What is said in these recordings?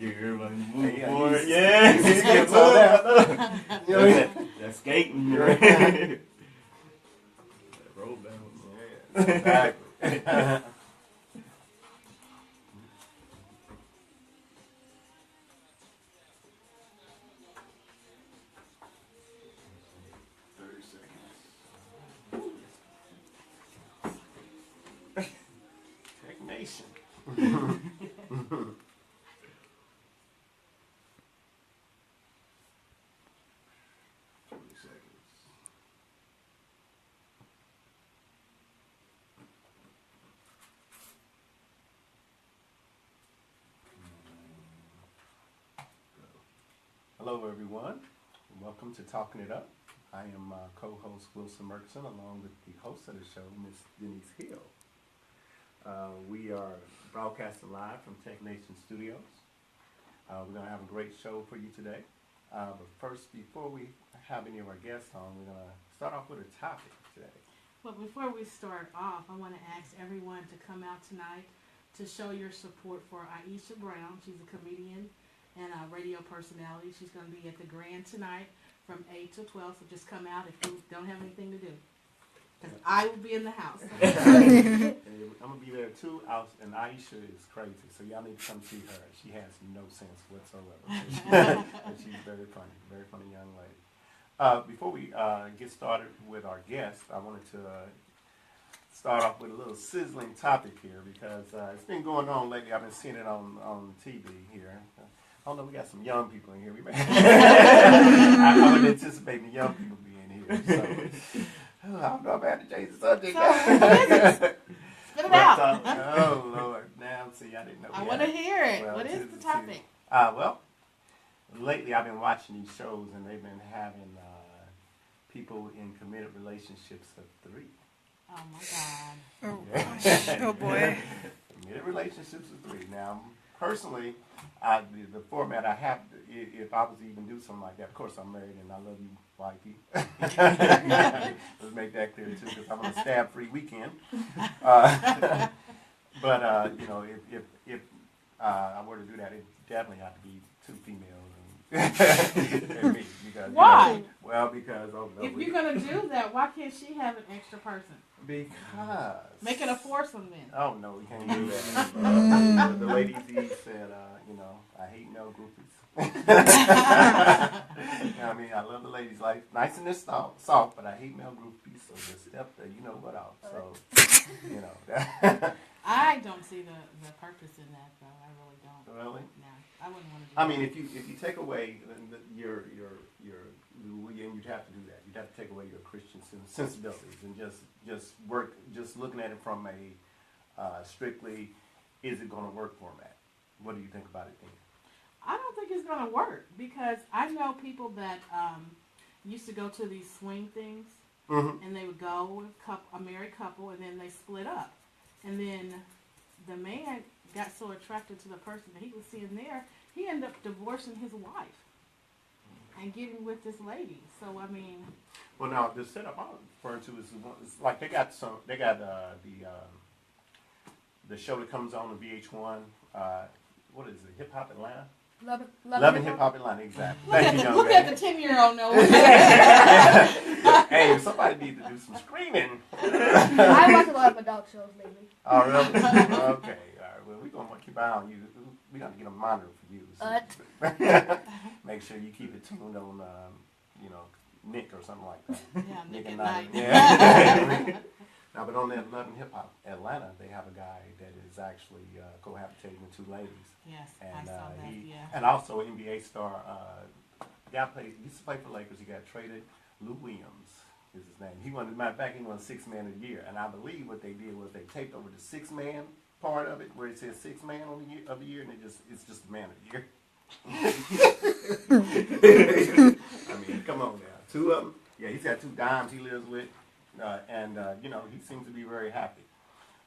Everybody move forward. Yeah. That's skating. That roll down. Yeah, exactly. 30 seconds. Technation. 20 seconds. Hello, everyone. Welcome to Talking It Up. I am co-host Wilson Murkison, along with the host of the show, Miss Denise Hill. We are broadcasting live from Tech Nation Studios. We're going to have a great show for you today. But first, before we have any of our guests on, we're going to start off with a topic today. Well, before we start off, I want to ask everyone to come out tonight to show your support for Aisha Brown. She's a comedian and a radio personality. She's going to be at the Grand tonight from 8 to 12, so just come out if you don't have anything to do. Because I will be in the house. I'm going to be there too, and Aisha is crazy, so y'all need to come see her. She has no sense whatsoever. And she's very funny young lady. Before we get started with our guest, I wanted to start off with a little sizzling topic here because it's been going on lately. I've been seeing it on TV here. I don't know, we got some young people in here. I would anticipate the young people being here. So, I don't know about the Jason subject. So, spit it out. Oh, Lord. Now, see, I didn't know. I want to hear it. Well, what is the topic? Well, lately I've been watching these shows, and they've been having people in committed relationships of 3. Oh, my God. Oh, gosh. Oh, boy. Committed relationships of 3. Now, personally, the format I have, if I was to even do something like that, of course I'm married and I love you, wifey. Let's make that clear too, because I'm on a stab-free weekend. But you know, if I were to do that, it definitely have to be 2 females and me. Because, why? You know, well, because if you're gonna do that, why can't she have an extra person? Because make it a foursome then. Oh no, we can't do that. The ladies said, you know, I hate male groupies. I mean, I love the ladies, like nice and soft, but I hate male groupies. So just step the you know what off. So you know. I don't see the purpose in that though. I really don't. Really? No, I wouldn't want to do I that. mean, if you take away your you'd have to do that. You'd have to take away your Christian sensibilities and just looking at it from a strictly, is it going to work format? What do you think about it, then? I don't think it's going to work because I know people that used to go to these swing things, and they would go with a married couple, and then they split up. And then the man got so attracted to the person that he was seeing there, he ended up divorcing his wife and getting with this lady. So, I mean... Well, now, the setup I'm referring to is like they got the show that comes on VH1, what is it, Hip Hop Atlanta? Love and Hip Hop Atlanta, exactly. Look at the 10-year-old Noah. Hey, somebody needs to do some screaming. I watch a lot of adult shows lately. Oh, really? Okay. All right. Well, we're going to keep an eye on you. We're going to get a monitor for you. So make sure you keep it tuned on, you know, Nick or something like that. Yeah, Nick at night. Yeah. Now, but on that Love and Hip Hop Atlanta, they have a guy that is actually cohabitating with 2 ladies. Yes, and, I saw that, yeah. And also an NBA star, guy used to play for Lakers. He got traded. Lou Williams is his name. Matter of fact, he won 6th Man of the Year. And I believe what they did was they taped over the 6th man part of it, where it says 6th man of the year, and it's just the man of the year. I mean, come on now. 2 of them. Yeah, he's got 2 dimes he lives with. And you know, he seems to be very happy.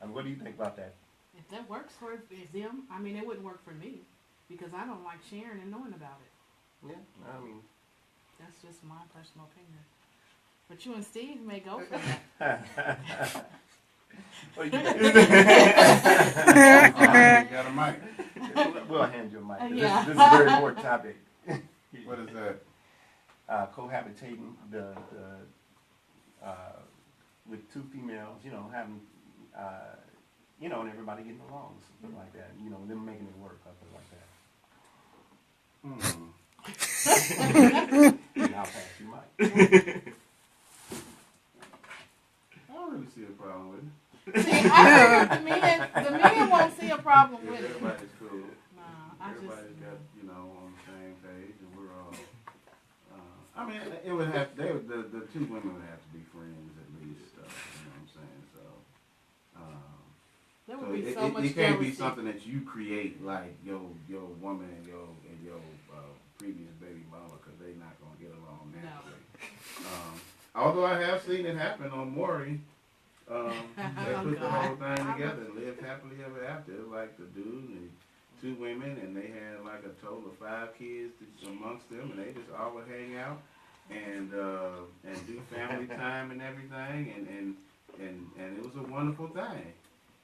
I mean, what do you think about that? If that works for them, I mean, it wouldn't work for me because I don't like sharing and knowing about it. Yeah, I mean, that's just my personal opinion. But you and Steve may go for that. What do you Got a mic. We'll hand you a mic. Yeah. This is a very important topic. What is that? Cohabitating with two females, having, and everybody getting along, something like that. Them making it work, something like that. And I'll pass you mic. I don't really see a problem with it. See, I think the men won't see a problem with it. Everybody's cool. No, Everybody's got, on the same page, and we're all. I mean, it would have. The two women would have to be friends at least. You know what I'm saying? So. There So would be so much it can't be jealousy. something that you create, like your woman and your previous baby mama, because they're not gonna get along naturally. Although I have seen it happen on Maury. They put the whole thing together and lived happily ever after. Like the dude and two women, and they had like a total of 5 kids amongst them, and they just all would hang out and do family time and everything, and it was a wonderful thing.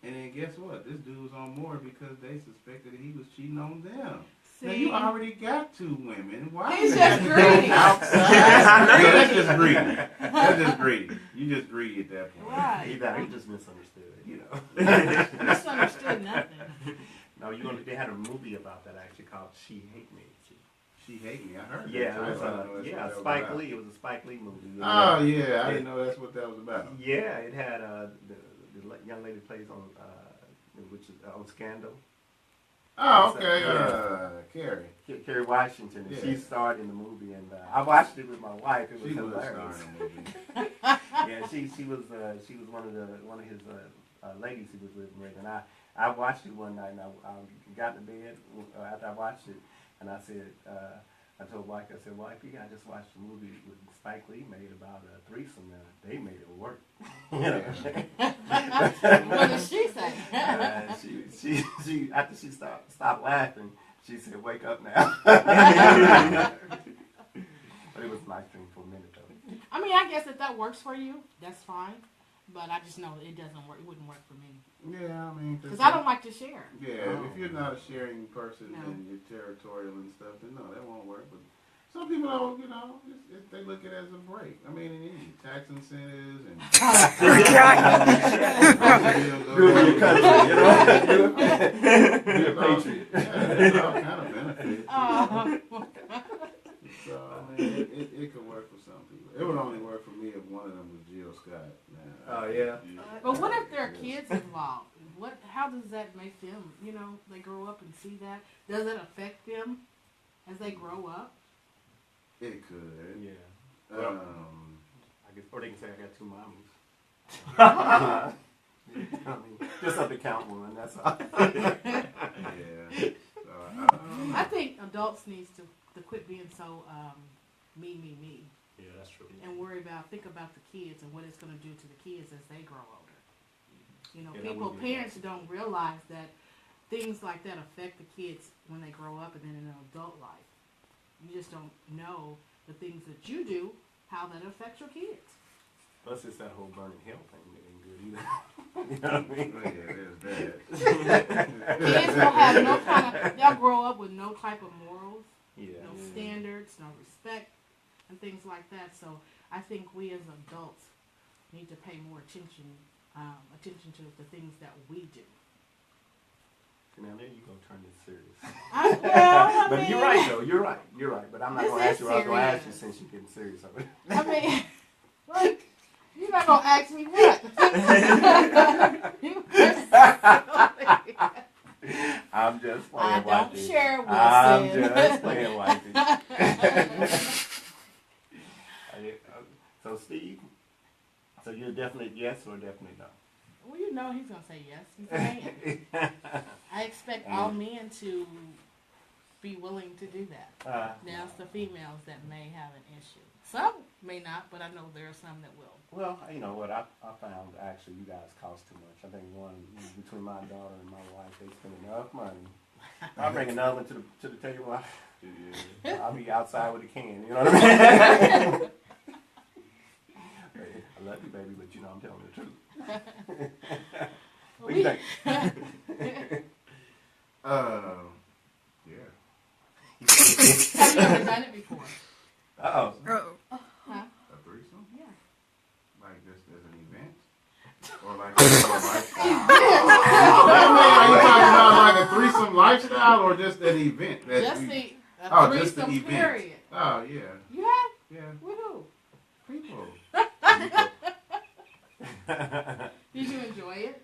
And then guess what? This dude was on more because they suspected he was cheating on them. Now you already got 2 women. Why? He's just greedy. Outside. That's just greedy. That's just greedy. You just greedy at that point. Right. He just misunderstood, Misunderstood nothing. No, they had a movie about that actually called She Hate Me. She hate me. I heard that. Yeah, it was Spike about. Lee. It was a Spike Lee movie. Oh yeah, I didn't know that's what that was about. Yeah, it had the young lady plays on which is on Scandal. Oh okay, Carrie. Kerry Washington. And Yeah. she starred in the movie, and I watched it with my wife. It was She was hilarious. starring in the movie. Yeah, she was one of his ladies he was living with, and I watched it one night, and I got to bed after I watched it, and I said, I told wife, I said, wifey, I just watched a movie with Spike Lee made about a threesome, and they made it work. What did she say? She after she stopped laughing, she said, "Wake up now." But it was a nice dream for a minute, though. I mean, I guess if that works for you, that's fine. But I just know it doesn't work. It wouldn't work for me. Yeah, I mean, Because I don't like to share. Yeah, if you're not a sharing person No. and you're territorial and stuff, then no, that won't work. But some people don't, they look at it as a break. I mean, and tax incentives and You're a patriot. there's all kind of benefits. Oh. So I mean, it could work for some people. It would only work for me if one of them was Jill Scott. Oh, yeah. But what if there are kids involved? How does that make them? They grow up and see that. Does it affect them as they grow up? It could. Yeah. I guess, or they can say I got 2 mommies. Just up to count one. That's all. yeah. So, I think adults needs to quit being so me. Yeah, that's true. And think about the kids and what it's going to do to the kids as they grow older. Parents don't realize that things like that affect the kids when they grow up and then in an adult life. You just don't know the things that you do, how that affects your kids. Plus, it's that whole burning hell thing that ain't good either. You know what I mean? yeah, there's that. Kids will have they'll grow up with no type of morals, Yeah. no standards, no respect, and things like that. So I think we as adults need to pay more attention to the things that we do. So now there you go, turn this serious. But You're right, though. You're right. But I'm not This going to ask is you. I was going to ask you serious. since you're getting serious over it. I mean, like, you're not going to ask me what? I'm just playing, I don't wifey. share what's I'm in. just playing, wifey. So, Steve, so you're definitely yes or definitely no? Well, he's going to say yes. He's a man. I expect all men to be willing to do that. Now, it's the females that may have an issue. Some may not, but I know there are some that will. Well, you know what? I found actually you guys cost too much. I think between my daughter and my wife, they spend enough money. I bring another one to the table. I'll be outside with a can. You know what I mean? I love you, baby, but I'm telling the truth. What do you think? Yeah. Have you ever done it before? Uh-oh. Oh. Huh? A threesome? Yeah. Like just as an event? Or like a lifestyle? Are you talking about like a threesome lifestyle or just an event? That Just we, the just the threesome event. period. Oh, yeah. You have? Yeah. With who? People. Did you enjoy it?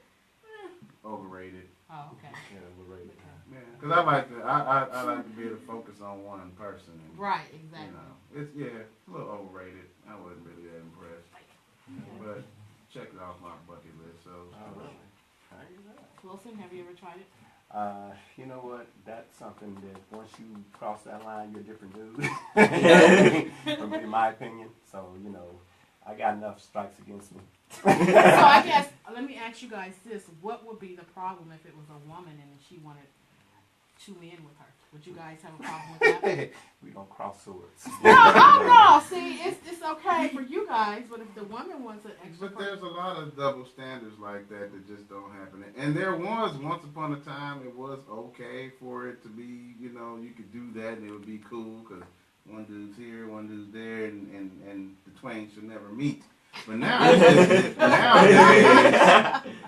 Overrated. Oh, okay. Yeah, we're ready. Yeah. Because I like to be able to focus on one person. And, Right, exactly. You know, it's a little overrated. I wasn't really that impressed. But check it off my bucket list. So. Oh, really? How you do that? Wilson, have you ever tried it? You know what? That's something that once you cross that line, you're a different dude. In my opinion. So, you know, I got enough strikes against me. So I guess, let me ask you guys this. What would be the problem if it was a woman and she wanted two men with her? Would you guys have a problem with that? We gonna cross swords. No, see, it's okay for you guys, but if the woman wants an extra But there's a lot of double standards like that just don't happen. And there was, once upon a time, it was okay for it to be, you know, you could do that and it would be cool because one dude's here, one dude's there, and the twain should never meet. But now,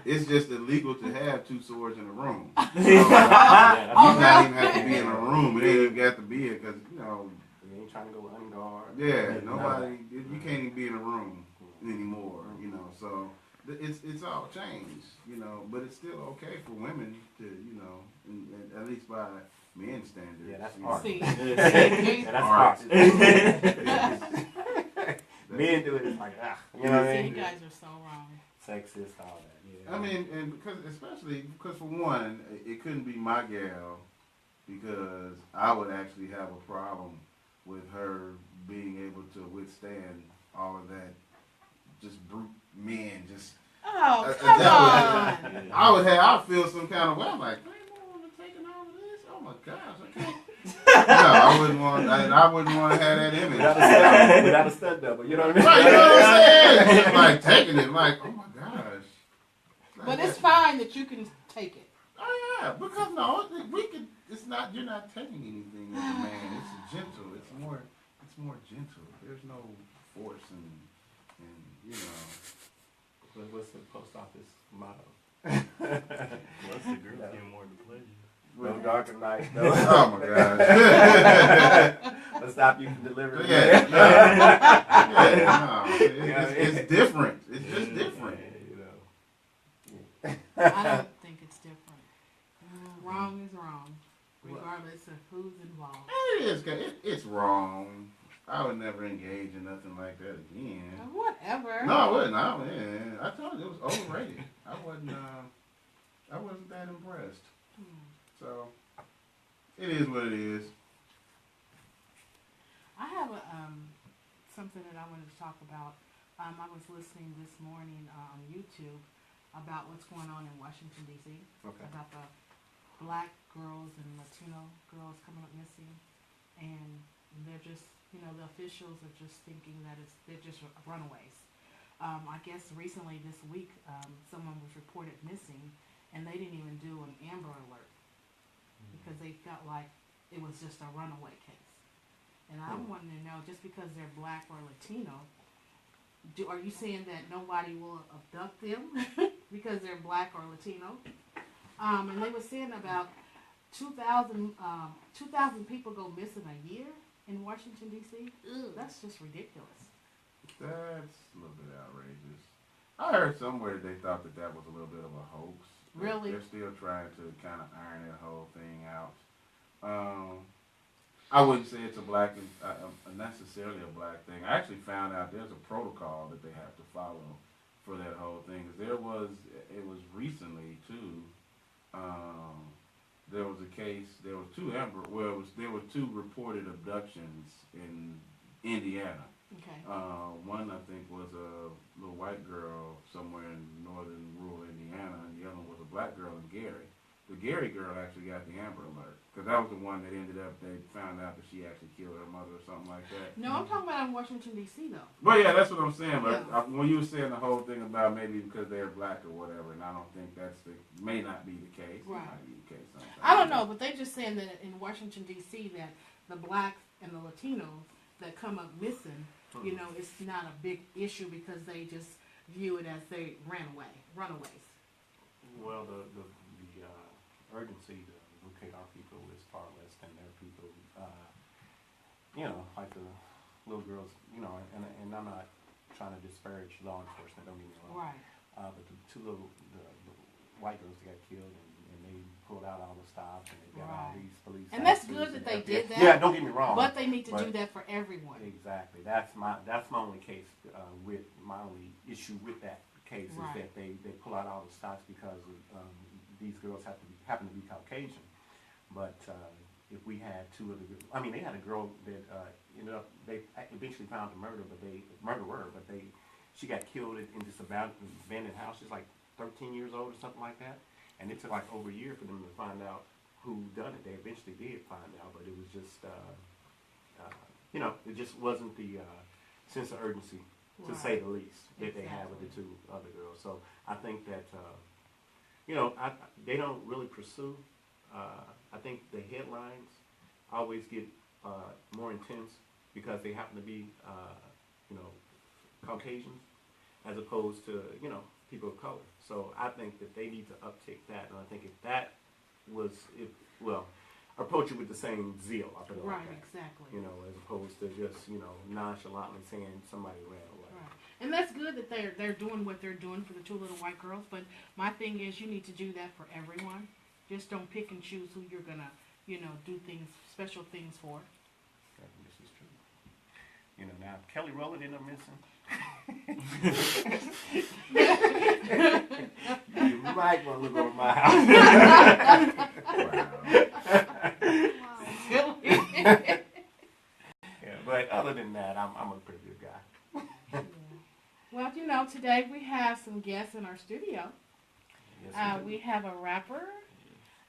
it's just illegal to have two swords in a room. So, you not even have to be in a room. It ain't even got to be it because, you know. You ain't trying to go unguard. Yeah, nobody, you can't even be in a room anymore, you know. So it's all changed, you know. But it's still okay for women to, you know, and at least by men's standards. Yeah, that's you know. art. See, Yeah, that's art. Men do it, it's like, you know what I see, mean? you guys are so wrong. Sexist, all that. Yeah. I mean, and especially because for one, it couldn't be my gal because I would actually have a problem with her being able to withstand all of that, just brute men, just. Oh, come on. I'd feel some kind of way. I'm like, I ain't want to take all of this. Oh my gosh, I can't. No, I wouldn't want to have that image. Without a stunt double, you know what I mean? Right, you know what I'm saying? It's like taking it, like, oh my gosh. Like But it's fine that you can take it. Oh yeah, because no, we could. It's not. You're not taking anything as a man. It's gentle. It's more gentle. There's no force and you know. What's the post office motto? Plus the girls get more to pleasure. No darker night, no. Oh my gosh. Let's stop you from delivering. Yeah, it's different. It's just different. I don't think it's different. Wrong is wrong, regardless of who's involved. It is. It's wrong. I would never engage in nothing like that again. Whatever. No, I wouldn't. I told you it was overrated. I wasn't that impressed. So it is what it is. I have something that I wanted to talk about. I was listening this morning on YouTube about what's going on in Washington, D.C. Okay. About the black girls and Latino girls coming up missing. And they're just, you know, the officials are just thinking that they're just runaways. I guess recently this week, someone was reported missing, and they didn't even do an Amber Alert because they felt like it was just a runaway case. And I'm wanting to know, just because they're black or Latino, are you saying that nobody will abduct them because they're black or Latino? And they were saying about 2,000 people go missing a year in Washington, D.C. That's just ridiculous. That's a little bit outrageous. I heard somewhere they thought that was a little bit of a hoax. Really? They're still trying to kind of iron that whole thing out. I wouldn't say it's necessarily a black thing. I actually found out there's a protocol that they have to follow for that whole thing. It was recently too. There was a case. There were two reported abductions in Indiana. Okay. One I think was a little white girl somewhere in northern rural Indiana, and the other one was a black girl in Gary. the Gary girl actually got the Amber Alert. Because that was the one that ended up, they found out that she actually killed her mother or something like that. No, I'm talking about in Washington, D.C., though. Well, yeah, that's what I'm saying. But Yeah. when you were saying the whole thing about maybe because they're black or whatever, and I don't think may not be the case. Right. It might be the case sometimes. I don't know, but they're just saying that in Washington, D.C., that the blacks and the Latinos that come up missing, you know, it's not a big issue because they just view it as they runaways. Well, the urgency to locate our people is far less than their people. You know, like the little girls, you know, and I'm not trying to disparage law enforcement, don't get me wrong. Right. But the two little the white girls that got killed and they pulled out all the stops and they got all Right. these police. And that's officers good that they and did that. Yeah, don't get me wrong. But they need to do But- that for everyone. Exactly. That's my only case with my only issue with that case Right. is that they pull out all the stops because these girls happen to be Caucasian. But if we had two of the, I mean, they had a girl that ended up, they eventually found the murderer, but she got killed in this abandoned house. She's like 13 years old or something like that, and it took like over a year for them to find out who done it. They eventually did find out, but it was just, you know, it just wasn't the sense of urgency, to say the least, that they had with the two other girls. So I think that, you know, they don't really pursue. I think the headlines always get more intense because they happen to be, you know, Caucasians as opposed to, you know, people of color. So I think that they need to uptick that, and I think if that was, approach it with the same zeal. I put it Right, like that. exactly. You know, as opposed to just, you know, nonchalantly saying somebody ran away. Right. And that's good that they're doing what they're doing for the two little white girls, but my thing is you need to do that for everyone. Just don't pick and choose who you're gonna, you know, do special things for. This is true. You know, now if Kelly Rowland ended up missing, you might want to look over my house. Wow. Yeah, but other than that, I'm a pretty good guy. Yeah. Well, you know, today we have some guests in our studio. Yes, We have a rapper,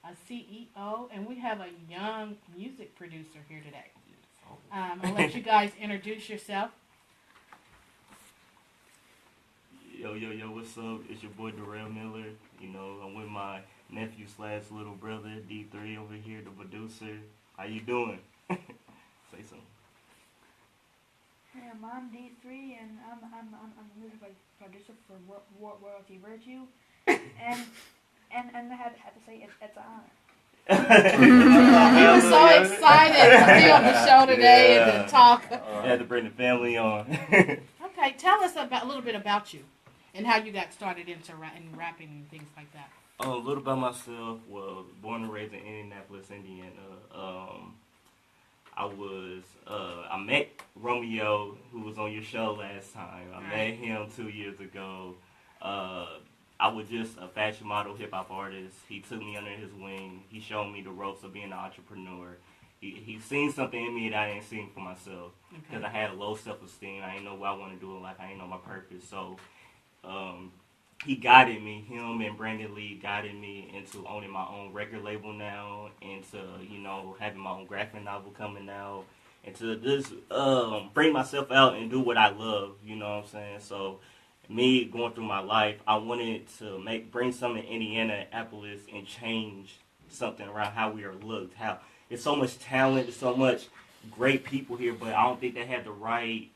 a CEO, and we have a young music producer here today. I'll let you guys introduce yourself. Yo, what's up? It's your boy Darrell Miller. You know, I'm with my nephew / little brother, D3 over here, the producer. How you doing? Say something. I'm D3, and I'm a music producer for Royalti Virtue, and I had to say it's an honor. He was so excited to be on the show today and to talk. I had to bring the family on. Okay, tell us a little bit about you and how you got started into rapping and things like that. A little about myself. Well, born and raised in Indianapolis, Indiana. I met Romeo, who was on your show last time. I met him 2 years ago. I was just a fashion model, hip hop artist. He took me under his wing. He showed me the ropes of being an entrepreneur. He seen something in me that I ain't seen for myself because I had a low self-esteem. I didn't know what I want to do in life. I didn't know my purpose. So he guided me. Him and Brandon Lee guided me into owning my own record label now, into, you know, having my own graphic novel coming out, and to just bring myself out and do what I love. You know what I'm saying? So me going through my life, I wanted to bring something in Indianapolis and change something around how we are looked. How there's so much talent, there's so much great people here, but I don't think they have the right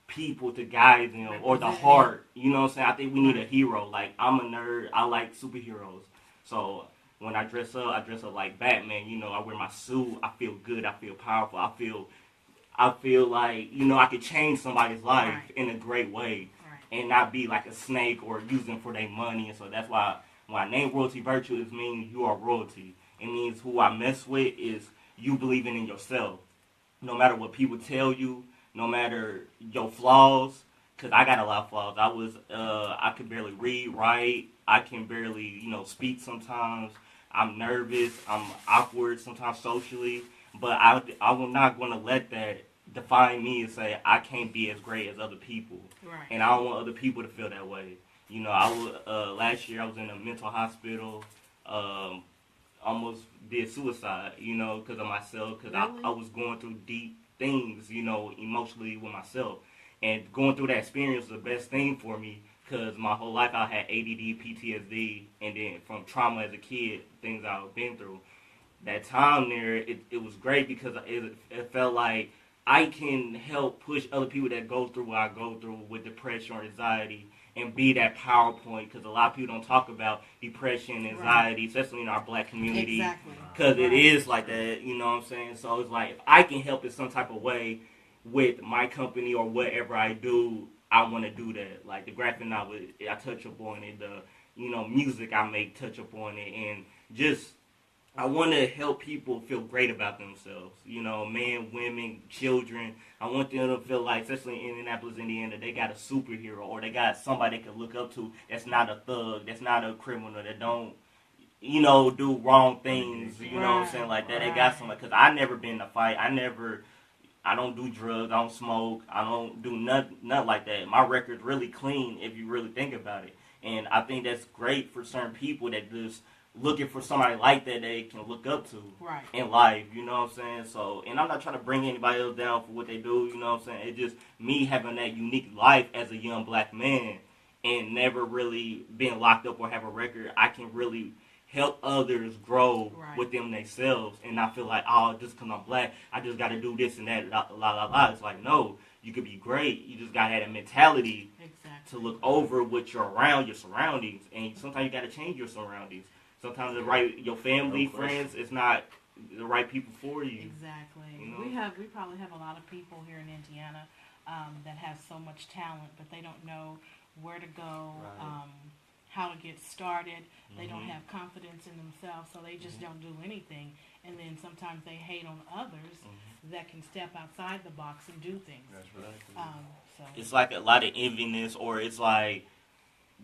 people to guide them or the heart. You know what I'm saying? I think we need a hero. Like, I'm a nerd. I like superheroes. So when I dress up like Batman. You know, I wear my suit. I feel good. I feel powerful. I feel like, you know, I could change somebody's life in a great way. And not be like a snake or use them for their money. And so that's why when I name Royalti Virtue, it means you are royalty. It means who I mess with is you believing in yourself. No matter what people tell you, no matter your flaws, because I got a lot of flaws. I can barely read, write. I can barely, you know, speak sometimes. I'm nervous. I'm awkward sometimes socially. But I'm not going to let that define me and say I can't be as great as other people. Right. And I don't want other people to feel that way. You know, last year I was in a mental hospital. almost did suicide, you know, because of myself, because Really? I was going through deep things, you know, emotionally with myself. And going through that experience was the best thing for me, because my whole life I had ADD, PTSD, and then from trauma as a kid, things I've been through. That time there, it was great because it felt like I can help push other people that go through what I go through with depression or anxiety and be that PowerPoint, because a lot of people don't talk about depression, anxiety, especially in our black community. Exactly. Because it Right. is like that, you know what I'm saying? So it's like, if I can help in some type of way with my company or whatever I do, I want to do that. Like the graphic novel, I touch up on it. The, you know, music I make, touch up on it. And just, I want to help people feel great about themselves. You know, men, women, children. I want them to feel like, especially in Indianapolis, Indiana, they got a superhero or they got somebody they can look up to that's not a thug, that's not a criminal, that don't, you know, do wrong things. You know what I'm saying? Like that. They got somebody. Because I never been in a fight. I don't do drugs. I don't smoke. I don't do nothing like that. My record's really clean if you really think about it. And I think that's great for certain people that just looking for somebody like that they can look up to in life, you know what I'm saying? So, and I'm not trying to bring anybody else down for what they do, you know what I'm saying? It's just me having that unique life as a young black man and never really being locked up or have a record. I can really help others grow within themselves and not feel like, oh, just because I'm black, I just got to do this and that, la, la, la, la. It's like, no, you could be great. You just got to have that mentality to look over what you're around, your surroundings. And sometimes you got to change your surroundings. Sometimes your family, friends, it's not the right people for you. Exactly. You know? We probably have a lot of people here in Indiana that have so much talent, but they don't know where to go, how to get started. They don't have confidence in themselves, so they just don't do anything. And then sometimes they hate on others that can step outside the box and do things. That's right. So It's like a lot of enviness, or it's like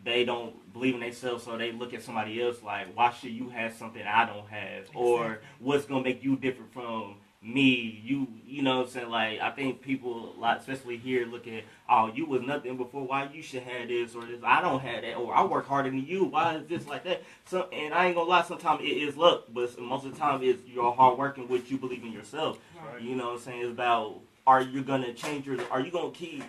they don't believe in themselves, so they look at somebody else like, why should you have something I don't have? Or what's going to make you different from me? You know what I'm saying? Like, I think people, like, especially here, look at, oh, you was nothing before, why you should have this or this? I don't have that, or I work harder than you. Why is this like that? So, and I ain't going to lie, sometimes it is luck, but most of the time it's your hard work and what you believe in yourself. Right. You know what I'm saying? It's about, are you going to change are you going to keep,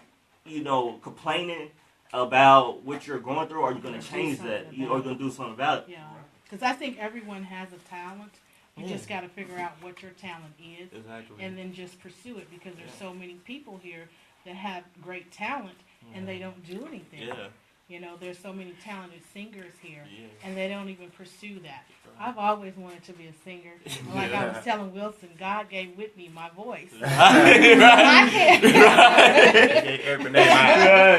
you know, complaining about what you're going through, or are you going to change that? Or you going to do something about it? yeah, because I think everyone has a talent. You just got to figure out what your talent is, and then just pursue it. Because there's so many people here that have great talent, and they don't do anything. Yeah. You know, there's so many talented singers here, and they don't even pursue that. I've always wanted to be a singer. And like I was telling Wilson, God gave Whitney my voice. I can't. So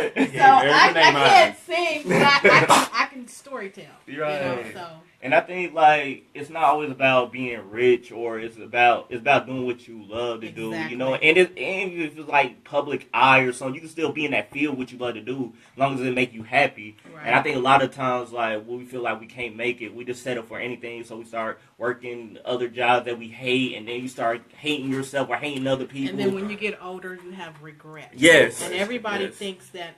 I can't sing, but I can storytell. Right. You know, so. And I think, like, it's not always about being rich, or it's about doing what you love to do, you know. And if it's like public eye or something, you can still be in that field what you love to do, as long as it make you happy. And I think a lot of times, like, when we feel like we can't make it, we just settle for anything. So we start working other jobs that we hate, and then you start hating yourself or hating other people. And then when you get older, you have regret. Yes. And everybody thinks that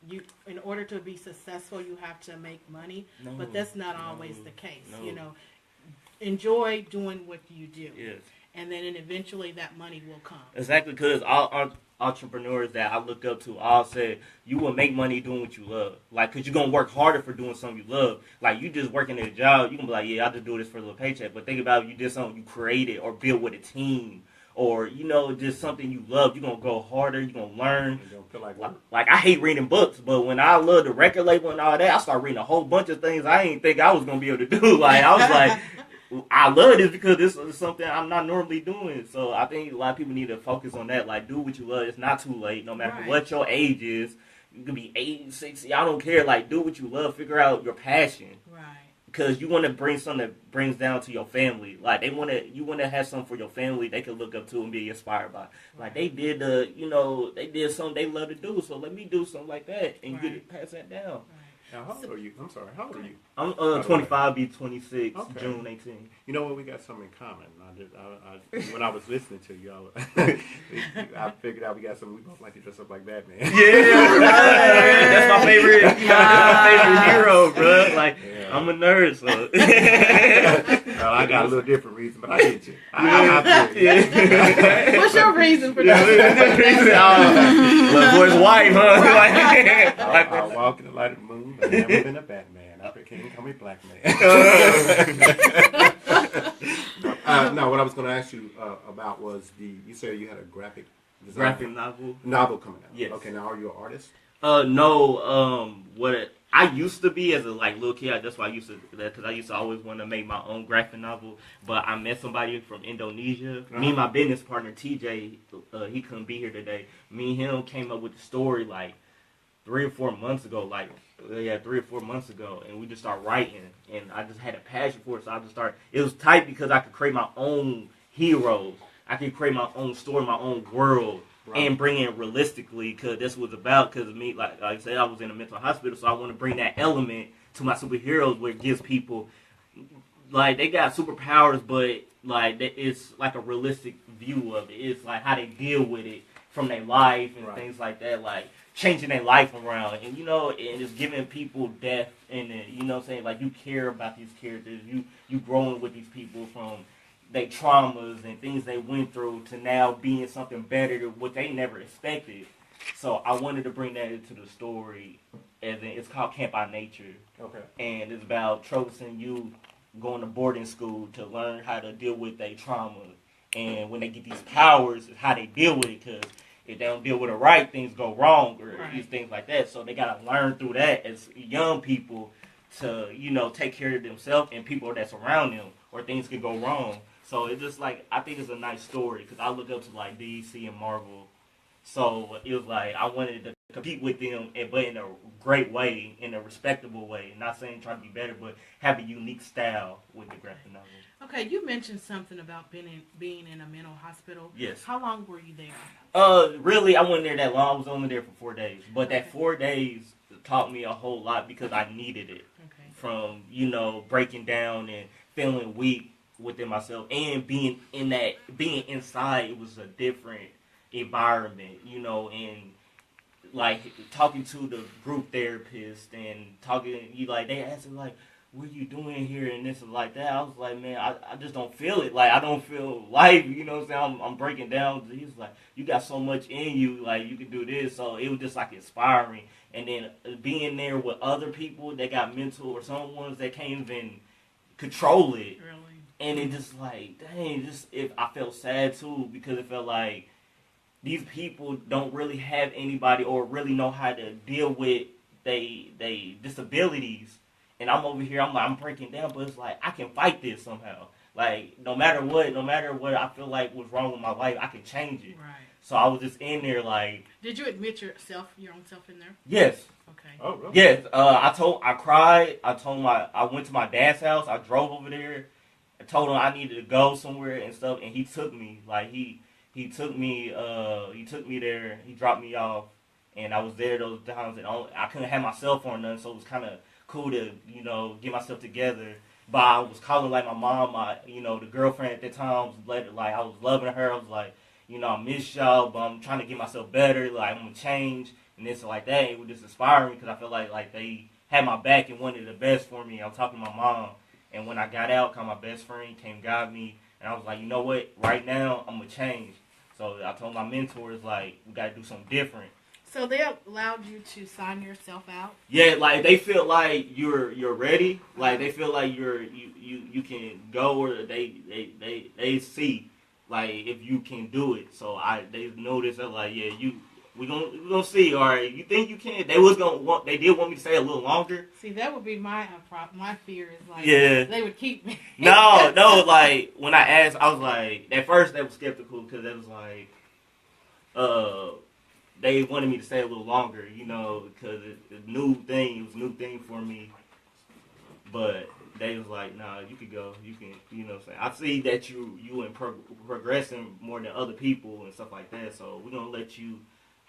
you, in order to be successful, you have to make money, but that's not always the case. You know, enjoy doing what you do, and then eventually that money will come. Exactly, because all entrepreneurs that I look up to all say you will make money doing what you love. Like, because you're going to work harder for doing something you love. Like, you just working at a job, you can be like, yeah, I just do this for a little paycheck. But think about it, you did something you created or built with a team, or, you know, just something you love. You're going to go harder. You're going to learn. You don't feel like I hate reading books, but when I love the record label and all that, I started reading a whole bunch of things I didn't think I was going to be able to do. Like, I was like, I love this because this is something I'm not normally doing. So I think a lot of people need to focus on that. Like, do what you love. It's not too late, no matter what your age is. You can be 80, 60. I don't care. Like, do what you love. Figure out your passion. Right. Because you want to bring something that brings down to your family. Like, you want to have something for your family they can look up to and be inspired by. Like, they did they did something they love to do, so let me do something like that and pass that down. Now, how old are you? I'm sorry, how old are you? I'm 25, be 26, June 18. You know what? We got something in common. When I was listening to y'all, I figured out we got something. We both like to dress up like Batman. Yeah, that's my favorite. My favorite hero, bro. Like, I'm a nerd, so. No, I got a little different reason, but I get you. I feel you. What's your reason for Little that? boy's wife, huh? I walk in the light of the moon. I've never been a Batman. I can't call me Black Man. No, what I was going to ask you about was you said you had a graphic novel coming out. Yes. Okay, now are you an artist? No. What I used to be as a little kid. That's why I used to, because I used to always want to make my own graphic novel. But I met somebody from Indonesia. Me and my business partner TJ, he couldn't be here today. Me and him came up with the story 3 or 4 months ago. 3 or 4 months ago, and we just started writing. And I just had a passion for it, so I just started. It was tight because I could create my own heroes. I could create my own story, my own world. Right. And bring it realistically, because this was about, because me, like I said, I was in a mental hospital, so I want to bring that element to my superheroes where it gives people, they got superpowers, but, it's like a realistic view of it. It's like how they deal with it from their life and things like that, changing their life around. And, and it's giving people depth in it, you know what I'm saying? You care about these characters, you growing with these people from their traumas and things they went through to now being something better than what they never expected. So I wanted to bring that into the story, and it's called Camp by Nature. Okay. And it's about Trojan youth going to boarding school to learn how to deal with their trauma. And when they get these powers, it's how they deal with it, because if they don't deal with it right, things go wrong or these things like that. So they got to learn through that as young people to, take care of themselves and people that's around them, or things could go wrong. So it's just I think it's a nice story, because I look up to DC and Marvel. So it was I wanted to compete with them, but in a great way, in a respectable way. Not saying trying to be better, but have a unique style with the graphic novel. Okay, you mentioned something about being in a mental hospital. Yes. How long were you there? Really, I wasn't there that long. I was only there for 4 days. But that 4 days taught me a whole lot, because I needed it. Okay. From, breaking down and feeling weak within myself, and being inside, it was a different environment, and talking to the group therapist and talking, they asked me what are you doing here and this and like that. I was like, man, I just don't feel it. I don't feel life, you know what I'm saying? I'm breaking down. He's like, you got so much in you, you can do this. So it was just inspiring. And then being there with other people that got mental, or some ones that can't even control it. Really? And it just dang, if I felt sad too, because it felt like these people don't really have anybody or really know how to deal with they disabilities. And I'm over here, I'm breaking down, but it's I can fight this somehow. No matter what I feel was wrong with my life, I can change it. Right. So I was just in there Did you admit your own self in there? Yes. Okay. Oh, really? Yes. I cried. I went to my dad's house. I drove over there. I told him I needed to go somewhere and stuff, and he took me. He took me there. He dropped me off, and I was there those times, and I couldn't have my cell phone or nothing, so it was kind of cool to get myself together. But I was calling my mom, the girlfriend at that time. I was loving her. I was I miss y'all, but I'm trying to get myself better. I'm gonna change and this and like that. It was just inspiring, because I feel like they had my back and wanted the best for me. I was talking to my mom. And when I got out, my best friend came got me, and I was like, you know what? Right now, I'm gonna change. So I told my mentors, we gotta do something different. So they allowed you to sign yourself out? Yeah, they feel like you're ready. They feel like you can go, or they see if you can do it. So they noticed that yeah, we gonna see. All right, you think you can? They did want me to stay a little longer. See, that would be my fear is they would keep me. No, when I asked, I was at first they were skeptical, because it was they wanted me to stay a little longer, because it was a new thing for me. But they was nah, you could go, you can, what I'm saying? I see that you progressing more than other people and stuff like that, so we're gonna let you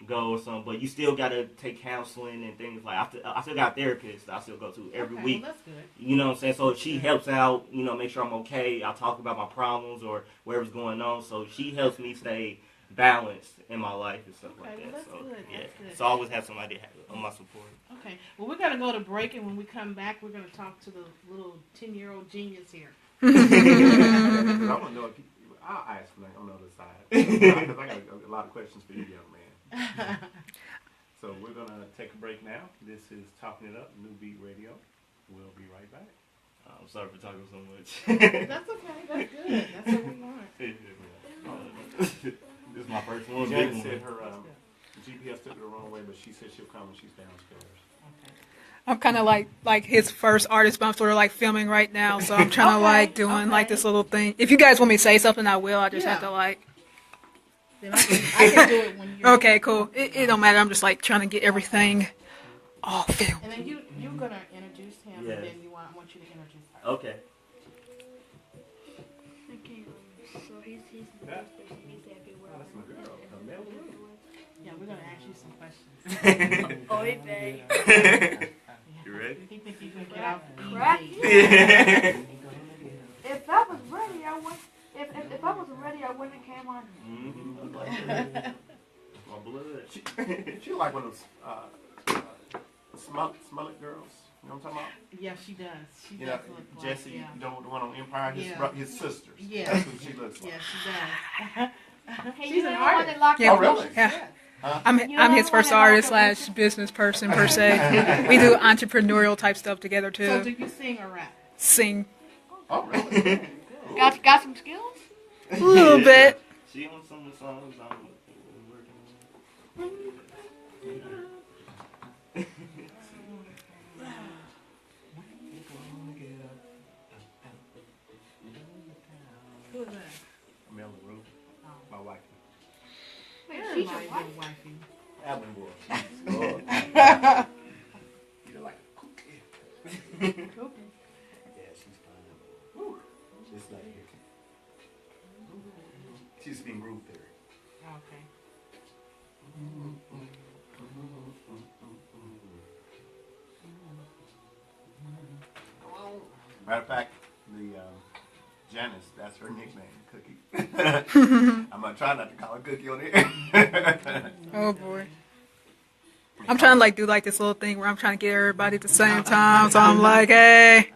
go or something, but you still gotta take counseling and things I still got a therapist that I still go to every week. Well, that's good. You know what I'm saying? So she helps out, make sure I'm okay. I talk about my problems or whatever's going on, so she helps me stay balanced in my life and stuff like that. Well, that's so good. Yeah, that's good. So I always have somebody on my support. Okay, well, we're gonna go to break, and when we come back, we're gonna talk to the little 10-year-old genius here. 'Cause I want to know if I'll ask on the other side. Because I got a lot of questions for you, young man. So we're going to take a break now. This is Talking It Up, Nuu Beat Radio. We'll be right back. I'm sorry for talking so much. That's okay. That's good. That's what we want. This is my first one. Janet said her GPS took her the wrong way, but she said she'll come when she's downstairs. Okay. I'm kind of like his first artist, but I'm sort of like filming right now, so I'm trying to like doing like this little thing. If you guys want me to say something, I will. I just have to like. Then I can do it when you're. Okay, cool. It don't matter. I'm just like trying to get everything all filmed. And then you're gonna introduce him, Yes. and then I want you to introduce her. Okay. Okay, so he's the first person he's happy with. That's my girl. Yeah, we're gonna ask you some questions. Oi, babe. You ready? He think you can get out Crack. easy. If I was ready, I would. If I wasn't ready, I wouldn't have came on. My blood. She like one of those Smollett girls. You know what I'm talking about? Yeah, she does. She You does know, look like, Jesse, yeah. the one on Empire, his sisters. Yeah. That's who she looks like. Yeah, she does. Hey, She's you an know the one artist. that locked Yeah. Oh, up really? Yeah. Huh? I'm his first artist / business person per se. We do entrepreneurial type stuff together So do too. you sing or rap? Sing Oh, really? Got some skills? a little bit. She on some of the songs I'm working Who is that? Melanie Rue, my wife. Wait, Very she's your mighty wife? good wifey. Alan Wolf. She's Lord. You like a cookie. Cooking. Yeah, she's fine. Woo. Just like her. She's being rude there. Okay. Matter of fact, the Janice, that's her nickname, Cookie. I'm gonna try not to call her Cookie on here. Oh boy. I'm trying to like do like this little thing where I'm trying to get everybody at the same time. So I'm like, hey.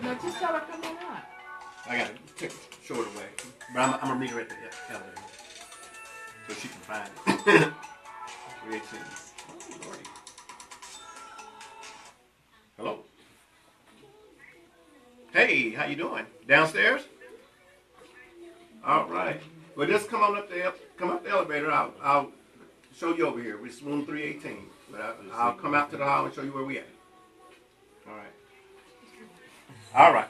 No, just tell her come on up. I gotta take a short away, but I'm gonna meet her at the elevator so she can find it. 318. Oh, Lordy. Hello. Hey, how you doing? Downstairs? All right. Well, just come up the elevator. I'll show you over here. It's room 318. But I'll come out to the hall and show you where we at. All right. All right.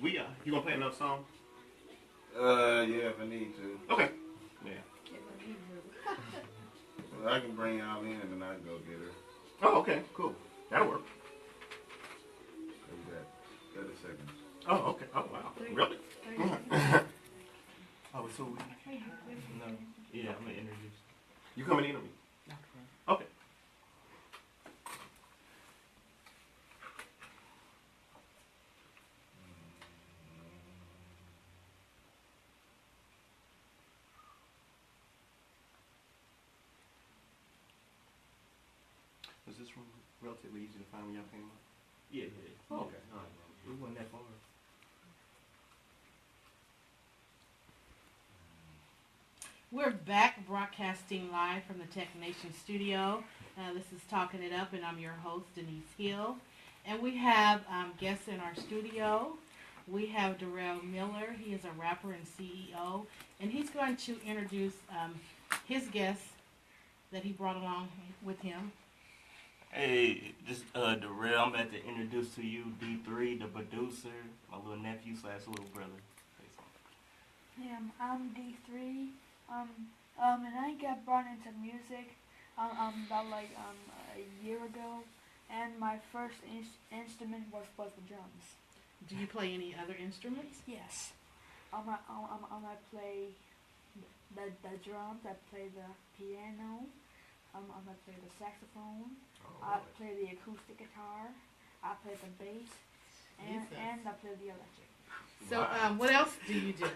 You gonna play another song? Yeah, if I need to. Okay. Yeah. Well, I can bring y'all in and then I can go get her. Oh, okay. Cool. That'll work. Maybe that 30 seconds. Oh, okay. Oh, wow. Really? Oh, so No. Yeah, I'm gonna introduce. you coming in with me? Okay. Was this room relatively easy to find when y'all came up? Yeah, yeah. Okay. All right. It wasn't that far. We're back broadcasting live from the Tech Nation studio. This is Talking It Up, and I'm your host, Denise Hill. And we have guests in our studio. We have Darrell Miller. He is a rapper and CEO, and he's going to introduce his guests that he brought along with him. Hey, this Darrell. I'm about to introduce to you D3, the producer, my little nephew / little brother. Yeah, I'm D3. And I got brought into music about like a year ago, and my first instrument was the drums. Do you play any other instruments? Yes. I play the drums. I play the piano. I play the saxophone. Oh, I play the acoustic guitar. I play the bass, and Jesus. I play the electric. So, what else do you do?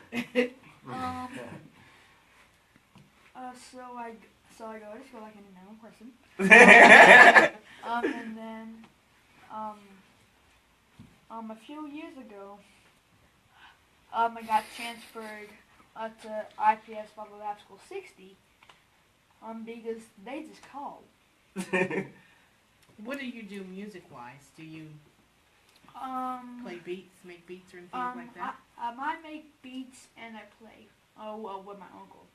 So I go to school like any normal person. And then a few years ago, I got transferred to IPS Bubble Lab School 60. Because they just called. What do you do music-wise? Do you play beats, make beats, or anything like that? I make beats and I play with my uncle.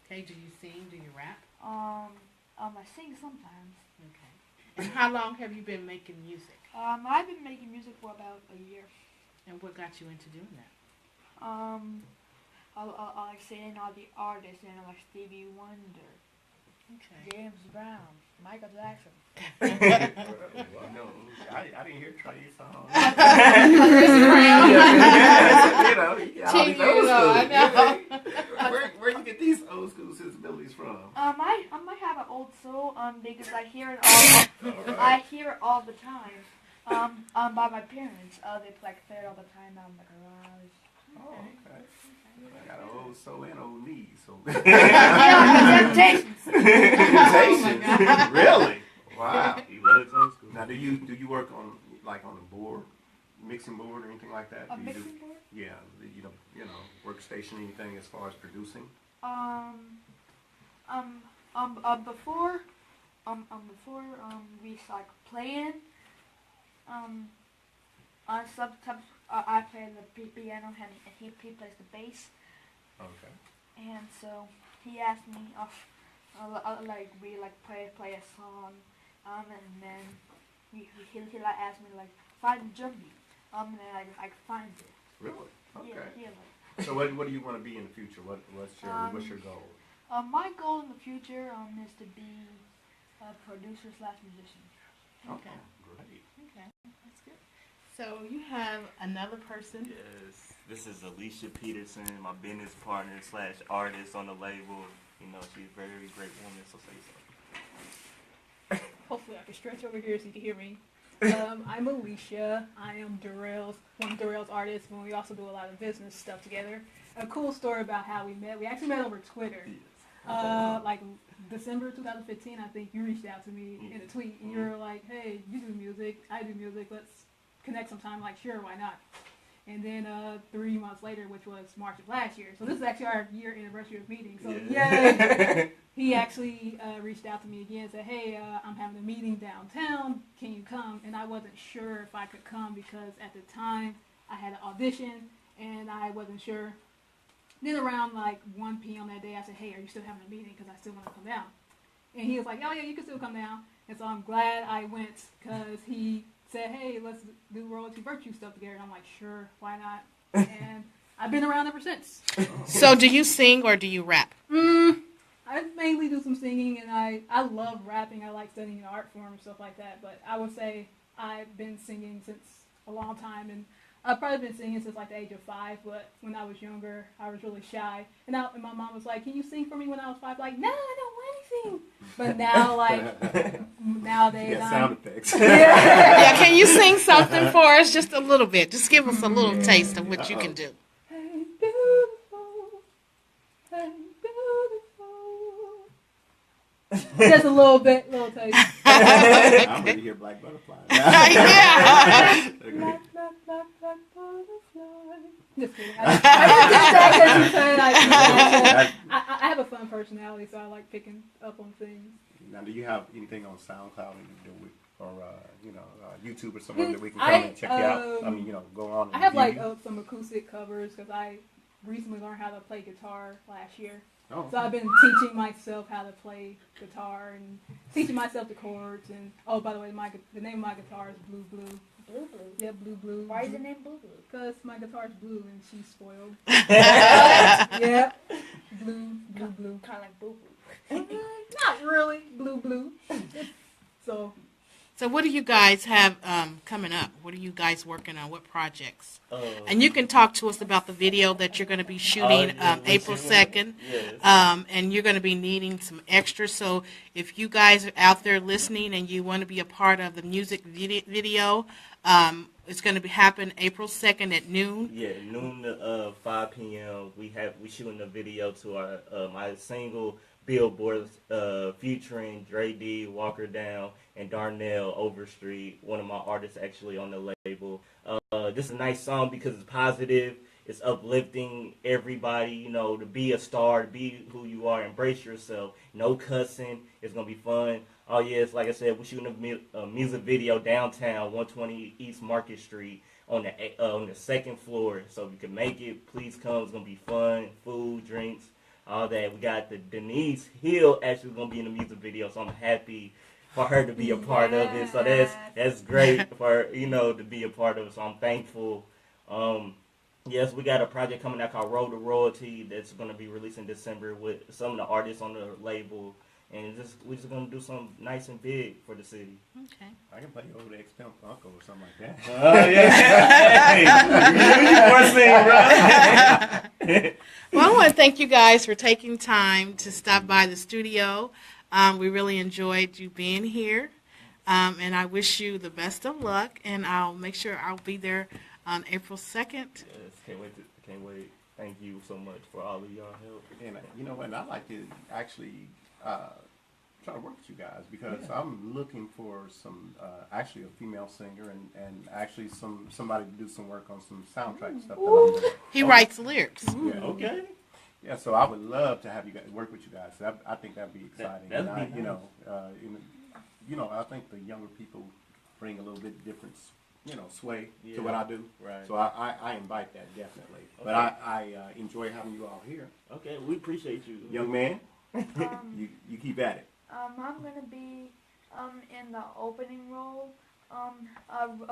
Okay, do you sing? Do you rap? I sing sometimes. Okay. And how long have you been making music? I've been making music for about a year. And what got you into doing that? I like saying all the artists, like Stevie Wonder, Okay. James Brown, Michael Jackson. No, I didn't hear Trey's song. Cheating, I know. Where you get these old school sensibilities from? I might have an old soul, because I hear it all. I hear it all the time. By my parents. They play it all the time out in the garage. Oh, okay. I got an old soul and old knees. So. Temptations. Temptations? Really? Wow. He loves old school. Now, do you work on on a board, mixing board, or anything like that? A Do you mixing do, board? yeah, workstation, anything as far as producing? Before we start playing, sometimes I play the piano and he plays the bass. Okay. And so he asked me we play a song, and then he asked me find the drum beat, and then I find it. Really? Okay. Yeah. So what do you want to be in the future? What's your goal? My goal in the future is to be a producer/musician. Okay. Great. Okay, that's good. So you have another person. Yes, this is Alicia Peterson, my business partner / artist on the label. She's a very great woman, so say so. Hopefully I can stretch over here so you can hear me. I'm Alicia. I am one of Darrell's artists, and we also do a lot of business stuff together. A cool story about how we met. We actually met over Twitter. December 2015, I think you reached out to me in a tweet, and you were like, hey, you do music, I do music, let's connect sometime. Like, sure, why not? And then 3 months later, which was March of last year, so this is actually our year anniversary of meeting, so yay! He actually reached out to me again and said, hey, I'm having a meeting downtown, can you come? And I wasn't sure if I could come because at the time I had an audition and I wasn't sure. Then around 1 p.m. that day, I said, hey, are you still having a meeting? Because I still want to come down. And he was like, oh yeah, you can still come down. And so I'm glad I went because he said, hey, let's do Royalti Virtue stuff together. And I'm like, sure, why not? And I've been around ever since. So do you sing or do you rap? I mainly do some singing, and I love rapping. I like studying an art form and stuff like that. But I would say I've been singing since a long time, and I've probably been singing since the age of 5. But when I was younger, I was really shy, and my mom was like, "Can you sing for me?" When I was 5, like, no, I don't want to sing. But now, nowadays, sound effects. Yeah, can you sing something for us? Just a little bit. Just give us a little taste of what you can do. Hey, beautiful. Hey, beautiful. Just a little taste. I'm ready to hear Black Butterfly. Yeah. Black butterfly. Just kidding. I just said because you said I have a fun personality, so I like picking up on things. Now, do you have anything on SoundCloud that you do with, or YouTube or somewhere that we can come and check you out? Go on. And I have view some acoustic covers because I recently learned how to play guitar last year. Oh. So I've been teaching myself how to play guitar and teaching myself the chords. And oh, by the way, the name of my guitar is Blue Blue. Blue Blue. Yeah, Blue Blue. Why is the name Blue Blue? Because my guitar's blue and she's spoiled. Yeah, blue. Kind of like Boo Boo. Not really blue. So So what do you guys have coming up? What are you guys working on? What projects? And you can talk to us about the video that you're going to be shooting April 2nd. Yes. And you're going to be needing some extras. So if you guys are out there listening and you want to be a part of the music video, it's going to be happen April 2nd at noon. Yeah, noon to 5 p.m. We shooting a video to our my single Billboard featuring Dre D, Walker Down, and Darnell Overstreet, one of my artists actually on the label. This is a nice song because it's positive, it's uplifting everybody, to be a star, to be who you are, embrace yourself, no cussing, it's going to be fun. Oh yes, like I said, we're shooting a music video downtown, 120 East Market Street on the second floor, so if you can make it, please come, it's going to be fun, food, drinks, all that. We got the Denise Hill actually going to be in the music video, so I'm happy for her to be a part of it. So that's great for to be a part of it. So I'm thankful. Yes, we got a project coming out called Road to Royalty that's going to be released in December with some of the artists on the label, and we're just going to do something nice and big for the city. Okay. I can play over the Ex-Pimp Uncle or something like that. Oh yeah. Hey, Well, I want to thank you guys for taking time to stop by the studio. We really enjoyed you being here, and I wish you the best of luck, and I'll make sure I'll be there on April 2nd. Yes, can't wait. Thank you so much for all of y'all help. And you know what? And I like to actually try to work with you guys because I'm looking for some, actually a female singer and actually somebody to do some work on some soundtrack stuff that I'm doing. He writes lyrics. Yeah. Okay. Yeah, so I would love to have you guys work with you guys. I think that'd be exciting. That'd and be nice. I think the younger people bring a little bit different, sway Yeah. to what I do. Right. So I invite that definitely. Okay. But I enjoy having you all here. Okay, we appreciate you. Young man, you keep at it. I'm gonna be in the opening role.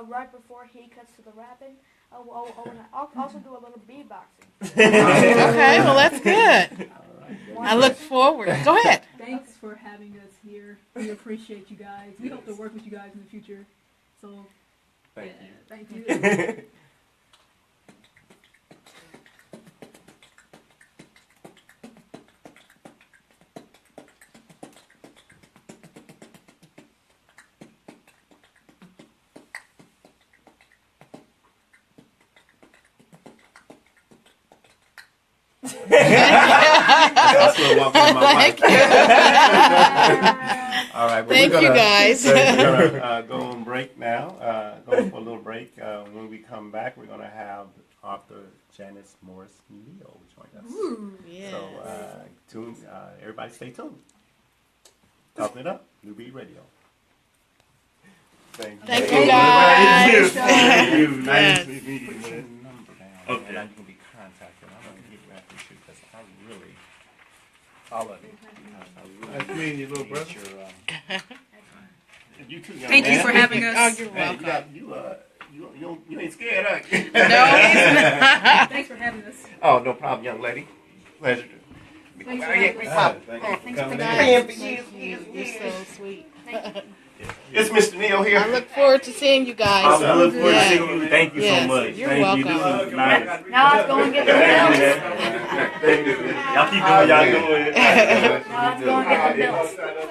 Right before he cuts to the rapping. I'll also do a little beatboxing. Okay, well, that's good. All right. I look forward. Go ahead. Thanks for having us here. We appreciate you guys. We hope to work with you guys in the future. So, Thank thank you. you. I still walk with my wife. Thank you. All right. Well, Thank you, guys. We're gonna go on break now. Go for a little break. When we come back, we're gonna have author Janice Morris Neal join us. Yeah. So everybody stay tuned. Talking it up, Nuu Beat Radio. Thank you. Thank you, guys. Thank you. Nice Yes. to meet you, Put your man. number down. Okay. And you can be contacted. I'm gonna give you after shoot because I really all of it. Nice meeting you, little brother. You too, young Thank you man. for having Oh, us. you're Hey, welcome. you ain't scared, are you? No, he's not. Thanks for having us. Oh, no problem, young lady. Pleasure. Thanks for Yeah, having we us. pop. Thanks for Guys, you're so sweet. It's Mr. Neal here. I look forward to seeing you guys. I look forward to Yeah. seeing you. Thank you Yes, so much. you're Thank you. welcome. This was nice. Now let's go and get the bills. Thank you. Y'all keep doing what y'all doing. Now let's go and get the bills.